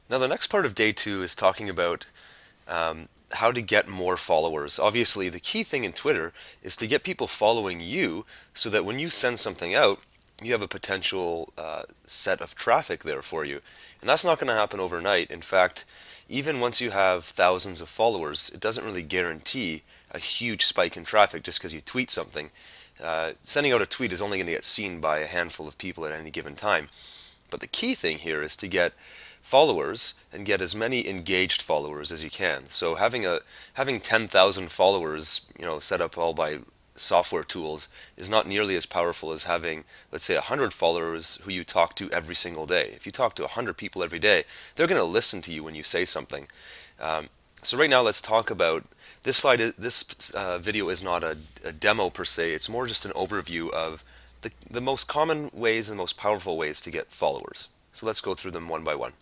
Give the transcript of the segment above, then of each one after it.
Now, the next part of day two is talking about how to get more followers. Obviously, the key thing in Twitter is to get people following you so that when you send something out, you have a potential set of traffic there for you. And that's not going to happen overnight. In fact, even once you have thousands of followers, it doesn't really guarantee a huge spike in traffic just because you tweet something. Sending out a tweet is only going to get seen by a handful of people at any given time. But the key thing here is to get followers and get as many engaged followers as you can. So having 10,000 followers, set up all by software tools is not nearly as powerful as having, let's say, 100 followers who you talk to every single day. If you talk to 100 people every day, they're going to listen to you when you say something. So right now, let's talk about this slide. This video is not a demo per se. It's more just an overview of the most common ways and most powerful ways to get followers. So let's go through them one by one.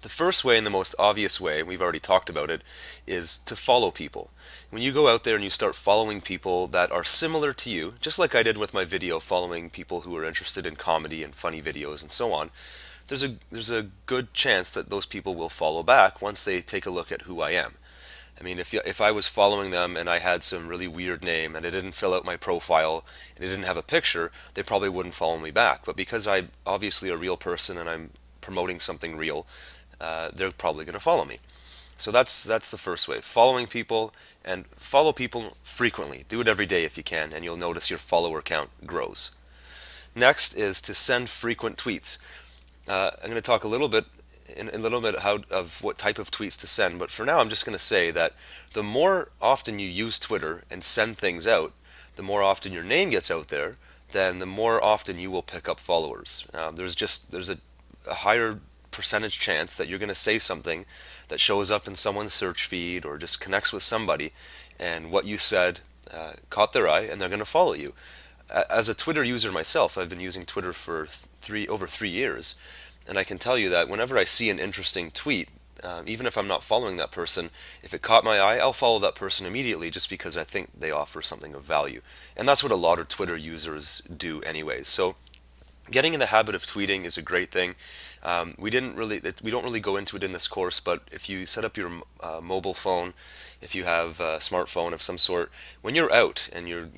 The first way and the most obvious way, and we've already talked about it, is to follow people. When you go out there and you start following people that are similar to you, just like I did with my video following people who are interested in comedy and funny videos and so on, there's a good chance that those people will follow back once they take a look at who I am. I mean, if I was following them and I had some really weird name and I didn't fill out my profile and I didn't have a picture, they probably wouldn't follow me back. But because I'm obviously a real person and I'm promoting something real, they're probably going to follow me. So that's the first way. Following people, and follow people frequently. Do it every day if you can, and you'll notice your follower count grows. Next is to send frequent tweets. I'm going to talk a little bit of what type of tweets to send, but for now I'm just going to say that the more often you use Twitter and send things out, the more often your name gets out there, then the more often you will pick up followers. There's a higher percentage chance that you're going to say something that shows up in someone's search feed or just connects with somebody, and what you said caught their eye and they're going to follow you. As a Twitter user myself, I've been using Twitter for over 3 years, and I can tell you that whenever I see an interesting tweet, even if I'm not following that person, if it caught my eye, I'll follow that person immediately just because I think they offer something of value. And that's what a lot of Twitter users do anyways. So getting in the habit of tweeting is a great thing. We don't really go into it in this course, but if you set up your mobile phone, if you have a smartphone of some sort, when you're out and you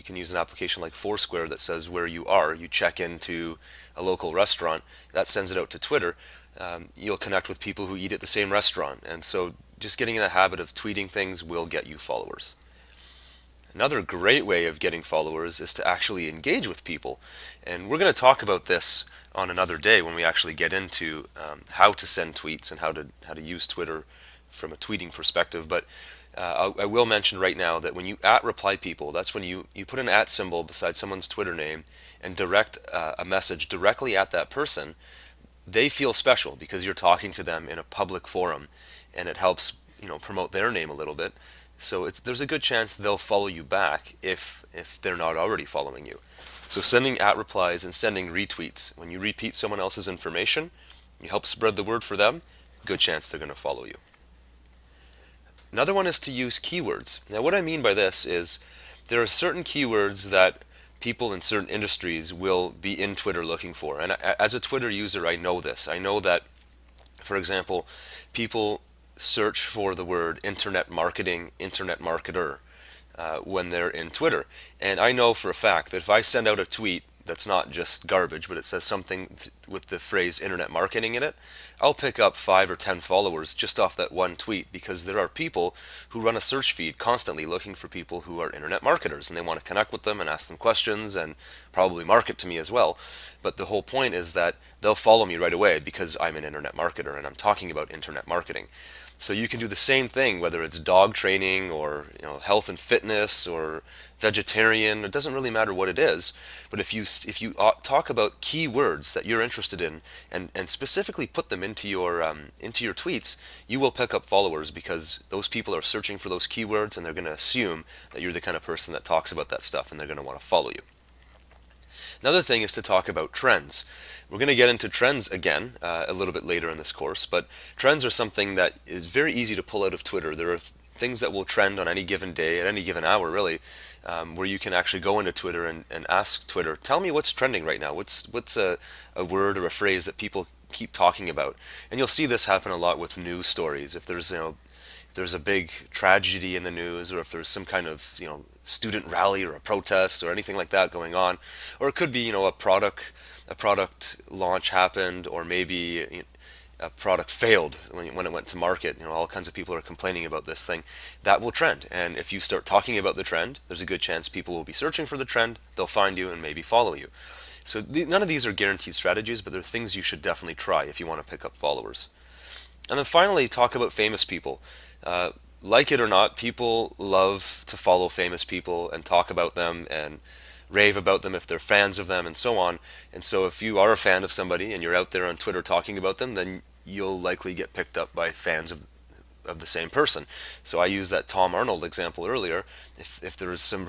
can use an application like Foursquare that says where you are. You check into a local restaurant, that sends it out to Twitter. You'll connect with people who eat at the same restaurant, and so just getting in the habit of tweeting things will get you followers. Another great way of getting followers is to actually engage with people. And we're going to talk about this on another day when we actually get into how to send tweets and how to use Twitter from a tweeting perspective. But I will mention right now that when you reply people, that's when you put an @ symbol beside someone's Twitter name and direct a message directly at that person. They feel special because you're talking to them in a public forum, and it helps promote their name a little bit. So there's a good chance they'll follow you back if they're not already following you. So sending @ replies and sending retweets. When you repeat someone else's information, you help spread the word for them, good chance they're going to follow you. Another one is to use keywords. Now what I mean by this is there are certain keywords that people in certain industries will be in Twitter looking for. And as a Twitter user, I know this. I know that, for example, people search for the word internet marketing, internet marketer when they're in Twitter. And I know for a fact that if I send out a tweet that's not just garbage, but it says something with the phrase internet marketing in it, I'll pick up 5 or 10 followers just off that one tweet, because there are people who run a search feed constantly looking for people who are internet marketers, and they want to connect with them and ask them questions and probably market to me as well. But the whole point is that they'll follow me right away because I'm an internet marketer and I'm talking about internet marketing. So you can do the same thing, whether it's dog training or health and fitness or vegetarian. It doesn't really matter what it is. But if you talk about keywords that you're interested in and specifically put them into your tweets, you will pick up followers because those people are searching for those keywords and they're going to assume that you're the kind of person that talks about that stuff and they're going to want to follow you. Another thing is to talk about trends. We're going to get into trends again a little bit later in this course, but trends are something that is very easy to pull out of Twitter. There are things that will trend on any given day, at any given hour really, where you can actually go into Twitter and ask Twitter, tell me what's trending right now. What's a word or a phrase that people keep talking about. And you'll see this happen a lot with news stories. If there's, if there's a big tragedy in the news, or if there's some kind of, student rally or a protest or anything like that going on, or it could be, a product launch happened, or maybe a product failed when it went to market. All kinds of people are complaining about this thing. That will trend, and if you start talking about the trend, there's a good chance people will be searching for the trend. They'll find you and maybe follow you. So none of these are guaranteed strategies, but they're things you should definitely try if you want to pick up followers. And then finally, talk about famous people. Like it or not, people love to follow famous people and talk about them and rave about them if they're fans of them and so on. And so if you are a fan of somebody and you're out there on Twitter talking about them, then you'll likely get picked up by fans of the same person. So I used that Tom Arnold example earlier. If there's some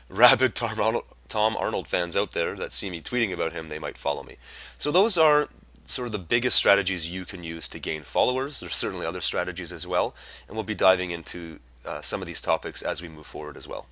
rabid Tom Arnold fans out there that see me tweeting about him, they might follow me. So those are sort of the biggest strategies you can use to gain followers. There's certainly other strategies as well, and we'll be diving into some of these topics as we move forward as well.